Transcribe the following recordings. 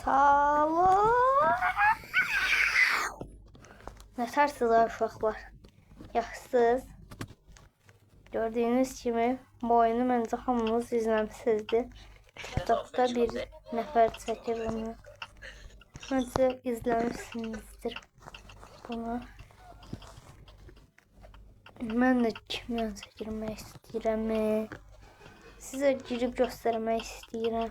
Sağ Ne tarsızlar uşaqlar. Yaxşısınız. Gördüğünüz kimi bu oyunu məncə hamınız izləmişsinizdir. TikTok'ta bir nəfər çəkir bunu. Məncə izləmişsinizdir bunu. Mən də kimlə çəkirmək istəyirəm. Sizə girib göstərmək istəyirəm.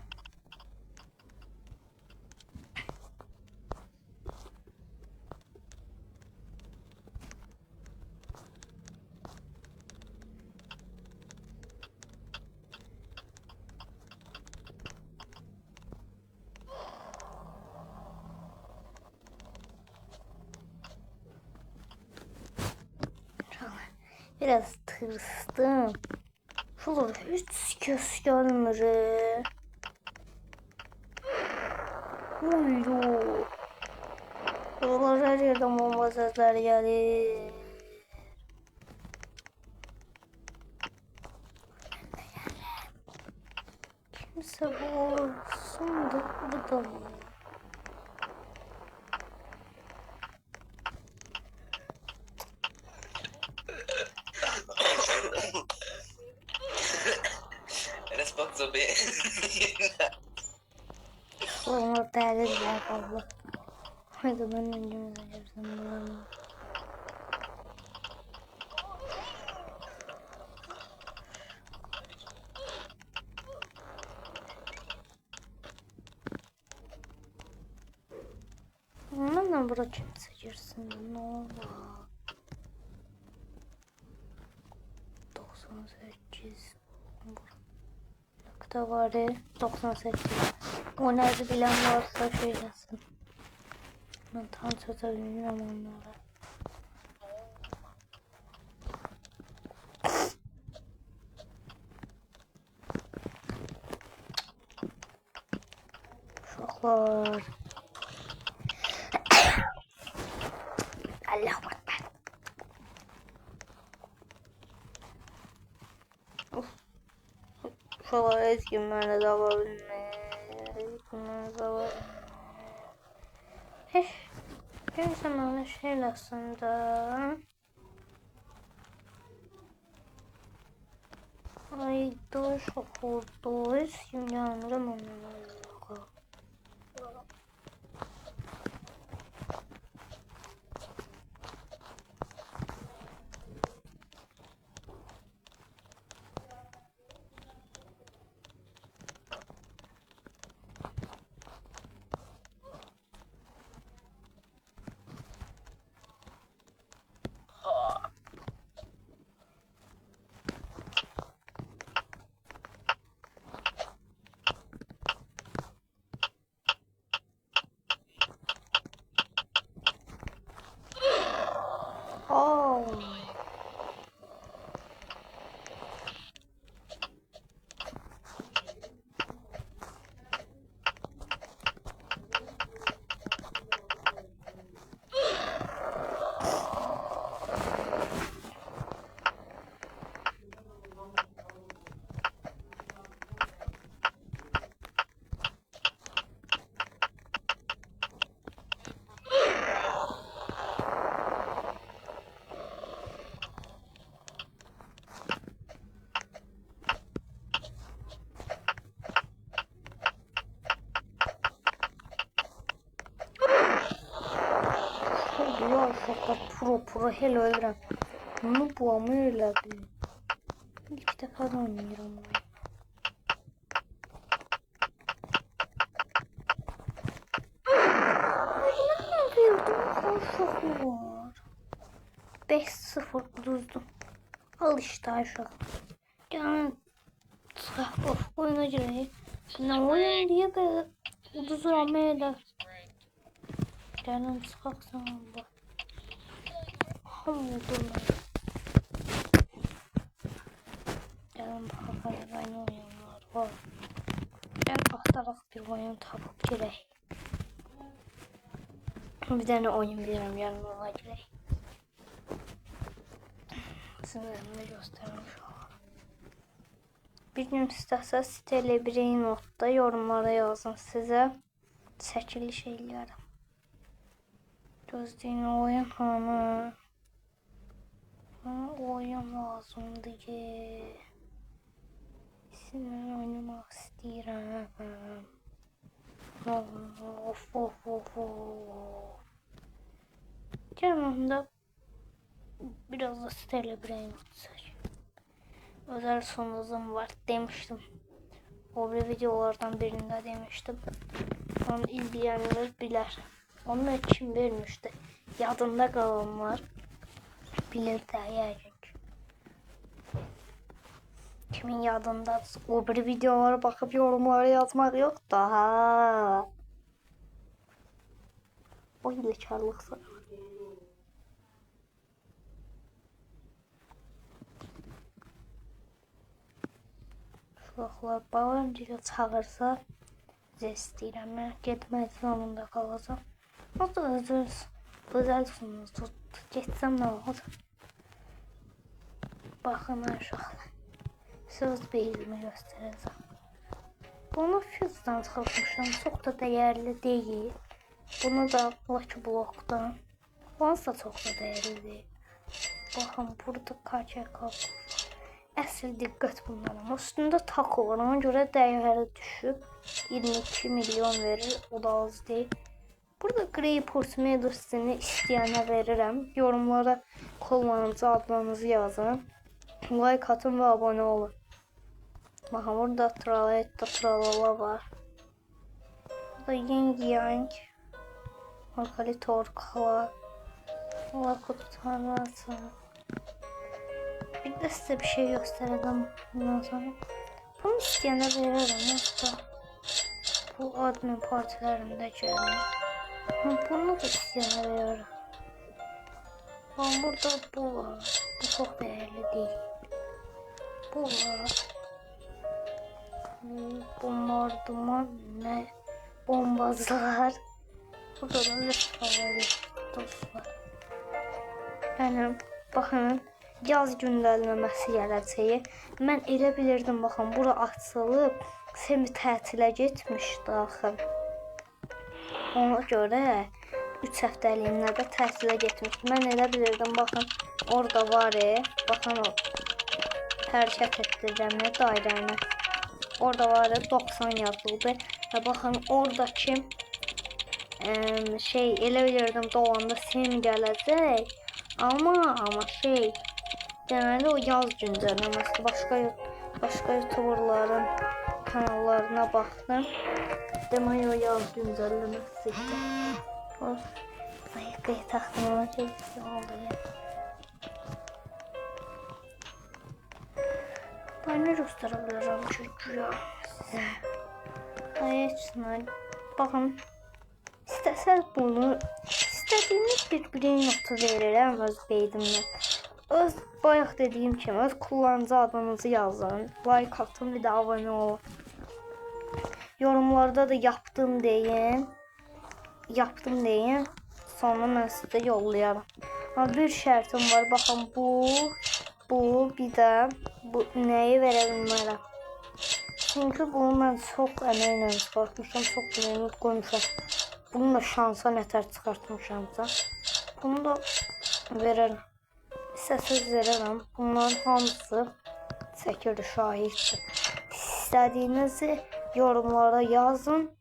Biraz tırstım. Şurada hiç göz görmür. Uyuyor. Oralar her yerden bomba sesler gelir. Kimse olsun da burada. Responso B. Sonra değerliler abla. Haydi ben öncümüze yapsam. Bana bırakayım seçirsin. Ne olur. 98. Nokta var 98. O nerede bilen varsa söylesin. Ben tam satabilirim onlara. Şoklar. Allahu Ekber. Şoklar ezginlerle de alabilme. Ezginlerle de alabilme. Bir zamanı şey aslında. Ay da şok oldu. Şimdi anlarım onları. Diyor fakat pro hello öldürem. Bunu bu ama öyledi. İlk defa da oynuyorum. Ne yapıyordum? Şoku var. 5-0 uduzdum. Al işte aşağı. Yani of oyuna gireyim. Ne oyun diye de uduz almaya da. Canım sıkaksana bu. Hamdolsun. Canım bakalım aynı oyunlar var. Ben aktarak bir oyun tapıp gireyim. Bir tane oyun bilirim yanıma gireyim. Sınırımı göstermiş olalım. Bir gün istəsəz Telebrain notda yorumlara yazın sizə. çəkiliş eləyərəm. Gözləyin oyun hanı? Oyun lazımdır ki. Sizinlə oynamaq istəyirəm. Of. Gəlin də biraz da Stella Brain atsak. Özel sonuzum var demiştim. O bir videolardan birinde demiştim. Onu izleyenler bilir. Onu kim vermişti? Yadında kalanlar bilir de yəqin. Kimin yadında? O bir videolara bakıp yorumlara yazmak yok da ha. O hilekarlık sana. Uşaqlar babam dilə çağırsa bizə istəyirəm. Mən getmək zorunda qalacam. O da özel sunuz tutdu. Getsəm nə olur? Baxın uşaqlar. Söz beynimi göstərəcəm. Bunu füzdən çıxartmışam. Çox da dəyərli deyil. Bunu da Lucky Block'dan. Onsa çox da dəyərli deyil. Baxın burada KCK. Əsl diqqət bunlara. Üstündə taco var. Ona görə dəyəri düşüb. 22 milyon verir. O da az deyil. Burada Greyport Medus'ini istəyənə verirəm. Yorumlara kullanıcı adlarınızı yazın. Like atın və abone olun. Baxın burada Tralala var. Burada Ying Yang. Margalitor Kala. Lakutanası. Bir de size bir şey göstereceğim bundan sonra. Bunu istəyənə verirəm. Yoksa bu admin partilərində gəlir. Bunu da istəyənə verirəm. Burada bu var. Bu çox dəyərli deyil. Bu var. Bombardıman nə? Bombazlar. Burada da dostlar. Yəni, baxın. Yaz gündəlməməsi gələcəyi. Mən elə bilirdim, baxın, bura açılıb, Semi tətilə getmişdi axı. Ona görə 3 həftəliyində də tətilə getmişdi. Mən elə bilirdim, baxın, orada var, baxın, o hərəkət etdirəm, dairəni. Orada var, 90 yazıldı. Və baxın, oradakı elə bilirdim, dolanda Semi gələcək. Amma deməli o yaz güncəlləməsi. Başqa youtuberların kanallarına baxdım. Deməli o yaz güncəlləməsi idi. O sayıqaya taxtımına çəkisi oldu ya. Ben ne gösterebilirim çünkü ya size. Hayatına bakın. İstəsəz bunu istədiyiniz bir brain notu verirəm öz beynimdən. Öz bayaq dediyim kimi öz kullanıcı adınızı yazın. Like atın bir də abone olun. Yorumlarda da yaptım deyin. Sonra mən sizə yollayaram. Ama bir şərtim var. Baxın bu bir də bu nəyi verə bilmərəm. Çünki bunu mən çox əməklə çıxartmışam. Çox memnun qoymuşam. Bunu da şansa nətər çıxartmışamsa. Bunu da verərəm. İstəsəz verərəm. Bunların hamısı çəkir şahiddir. İstədiyinizi yorumlara yazın.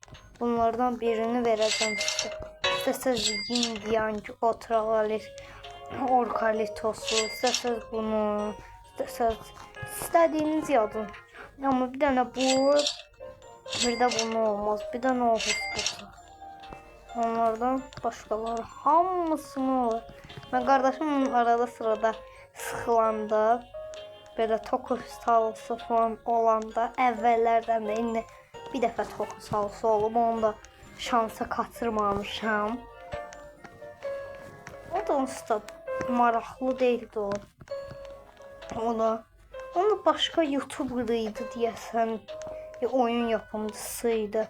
Bunlardan birini verəcəm sizə. İstəsəz Ying Yang, Orkalitosu, istəsəz bunu, istədiyiniz yazın. Ama bir dənə bu, bir də bunu olmaz. Bir dənə o husbusu. Onlardan başqaları hamısını olur. Ben kardeşimin arada sırada sıxılanda, belə tokus halısı falan olanda, əvvəllərdən də indi bir dəfə tokus halısı olub, onu da şansa kaçırmamışam. O da onsuz da maraqlı değildi o. Onu başka YouTuber'ıydı deyəsən, oyun yapımcısıydı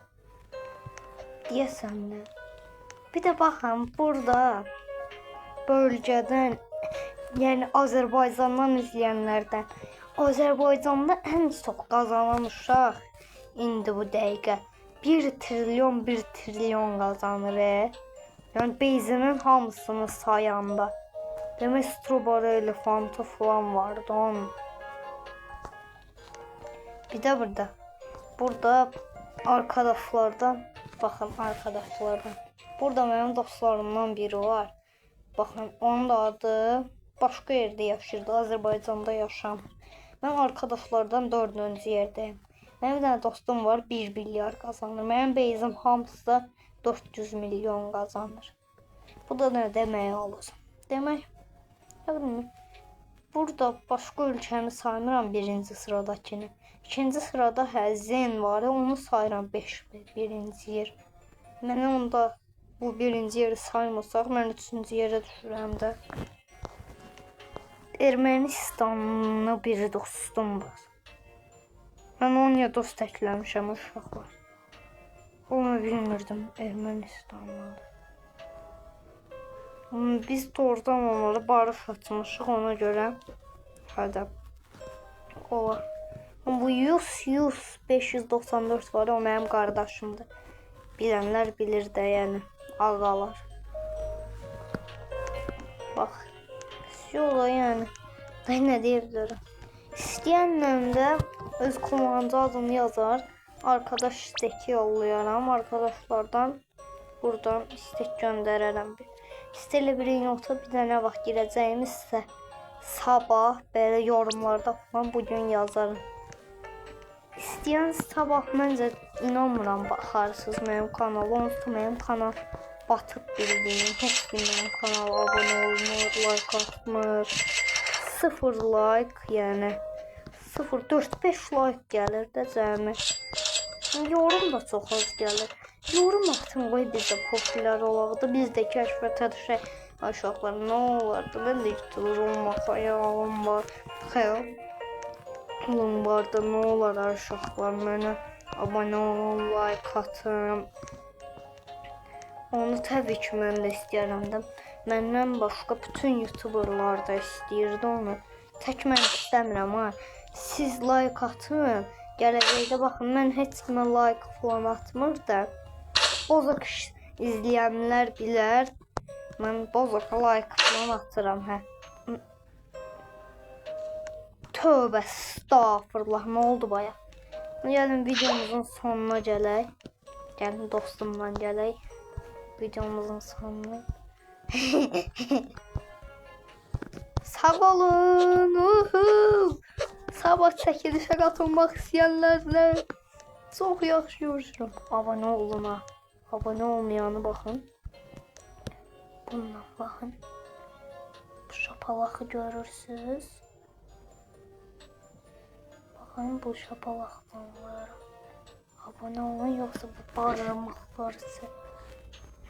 deyəsən də. Bir de baxın burada bölgədən, yəni Azərbaycandan izləyənlərdən, Azərbaycanda ən çox qazanan uşaq indi bu dəqiqə 1 trilyon kazanır. Yani Beyzinin hamısını sayanda. Demek Strawberry elefantı falan vardı onun. Bir de burada arkadaşlardan, bakın arkadaşlardan. Burada benim dostlarımdan biri var. Bakın onun da adı başka yerde yaşırdı. Azərbaycanda yaşamır. Ben arkadaşlardan 4-cü yerdeyim. Benim bir tane dostum var 1 milyar kazanır. Benim Beyzim hamısı da 400 milyon kazanır. Bu da ne demek olur? Demek burada başka ülkəni saymıram 1-ci sıradakini. 2-ci sırada Zen var, onu sayıram 1-ci yer. Mənə onda bu 1-ci yeri saymasaq, mən 3-cü yerə düşürəm də. Ermənistanlı bir dostum var. Mən onu dost əkləmişəm uşaqlar. Onu bilmirdim Ermənistanlıdır. Biz doğrudan onlara barış açmışıq, ona görə hədə o var. Bu 594 var, o mənim qardaşımdır. Bilənlər bilir də, yəni ağalar. Bax, yola yəni, nə deyə bilərəm. İstəyənlə də öz komanda adını yazar, arkadaş istəki yollayaram, arkadaşlardan buradan istek göndərərəm. İstəylə bir nota bir dənə vaxt girəcəyimizsə sabah belə yorumlarda falan bugün yazarım. İstəyən sabah məncə inanmıram baxarsınız mənim kanala. Onsuz da mənim kanal batıb bildiyim. Heç kim mənim kanala abunə olmur, like atmır. 0 like, yəni 0-4-5 like gəlir də cəmi. Yorum da çox az gəlir. Yorum atın qoy biz də popülər olaq da, biz də kəşfətə düşək. Aşağılar nə olardı? Mən də gittirir olmaq xəyalım var. Xəyalım var da nə olar aşağılar mənə abunə olun, like atın. Onu təbii ki mən də istəyərəm də. Məndən başqa bütün youtuberlar da istəyirdi onu. Tək mən istəmirəm ha. Siz like atın. Gələcəkdə baxın, mən heç kimə like falan atmır da. Bozaq izləyənlər bilər. Mən bozaq like falan atıram, hə. Tövbə, estağfurullah, nə oldu baya? Gəlin videomuzun sonuna gələk. Gəlin dostumla gələk. Videomuzun sonuna. Sağ olun. Sabah çəkilişə qatılmaq istəyənlərlə çox yaxşı görüşürəm. Abunə olun ha. Abunə olmayanı baxın. Bundan baxın. Bu şapalağı görürsünüz. Baxın bu şapalaqdan var. Abunə olun, yoxsa bu barırmaqlar sizə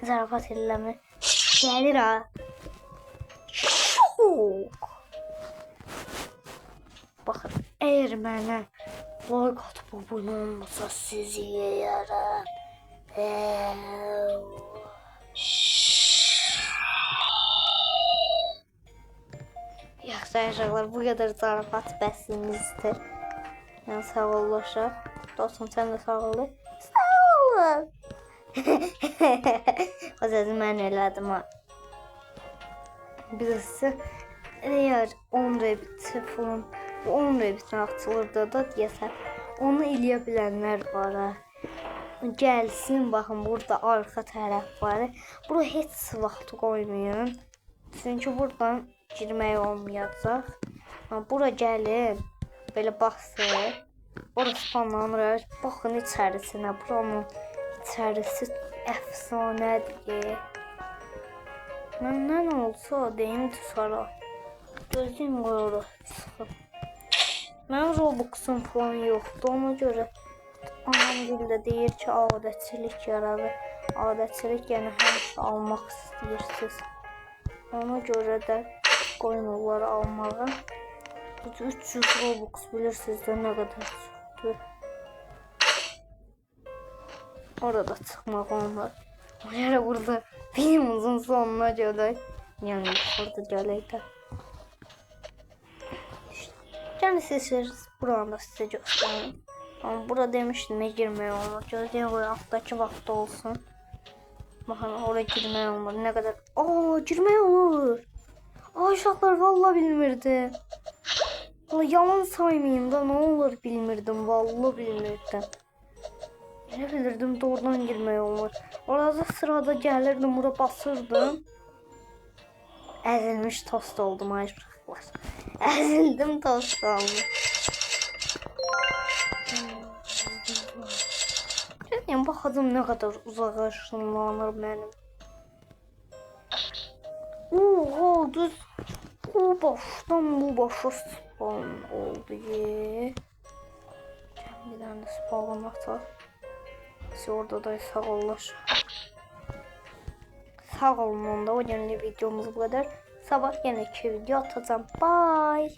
zarafat eləmə. Gəlir ha. Şok. Baxın, əgər mənə like atıb abunə olmasa sizi yeyərəm. Yaxşı aşağılar, bu qədər zarafat bəsimizdir. Yəni sağ ol uşaq. Dostum sən də sağ ol. Sağ olun. O sözü mən elədim ha. Birisi eğer 10 rebiti falan 10 rebitin açılırdı da deyəsən onu eləyə bilənlər var ha. Gəlsin, baxın burada arxa tərəf var. Bura heç vaxt qoymayın. Çünki buradan girmək olmayacaq. Bura gəlin. Belə baxsın. Orası spamlanır. Baxın içərisinə. Buranın içərisi əfsanədir. Məndən olsa deyim çıxara. Gözüm qoyuruq çıxıb. Mənim Robux'um falan yoxdur. Ona görə anam dildə deyir ki, adətçilik yaradır. Adətçilik yəni həmişə almaq istəyirsiniz. Ona görə də qoymurlar almağa. 300 Robux bilirsiniz də nə qədər çoxdur. Orada çıxmaq olmaz. Yəni burada videomuzun sonuna gələk. Yəni burada gələk də. Yəni siz buranı da sizə göstərim. Ama burada demiştim ne girmeye olmaz. Gözden koy alttaki vakti olsun. Bakın oraya girmeye olmaz. Ne kadar... Aa girmeye olur. Aa uşaqlar vallahi bilmirdim. Vallahi yalan saymayın da ne olur bilmirdim. Vallahi bilmirdim. Ne bilirdim doğrudan girmeye olmaz. Orada sırada gelirdim bura basırdım. Ezilmiş tost oldum ay uşaqlar. Ezildim tost oldum. Yani baxacağım ne kadar uzağa ışınlanır mənim. Oha düz. O başdan bu başa spawn oldu ye. Bir tane de spawn atar. Siz orada da sağ olun. Sağ olun onda o yeni videomuz bu kadar. Sabah yine iki video atacağım. Bye.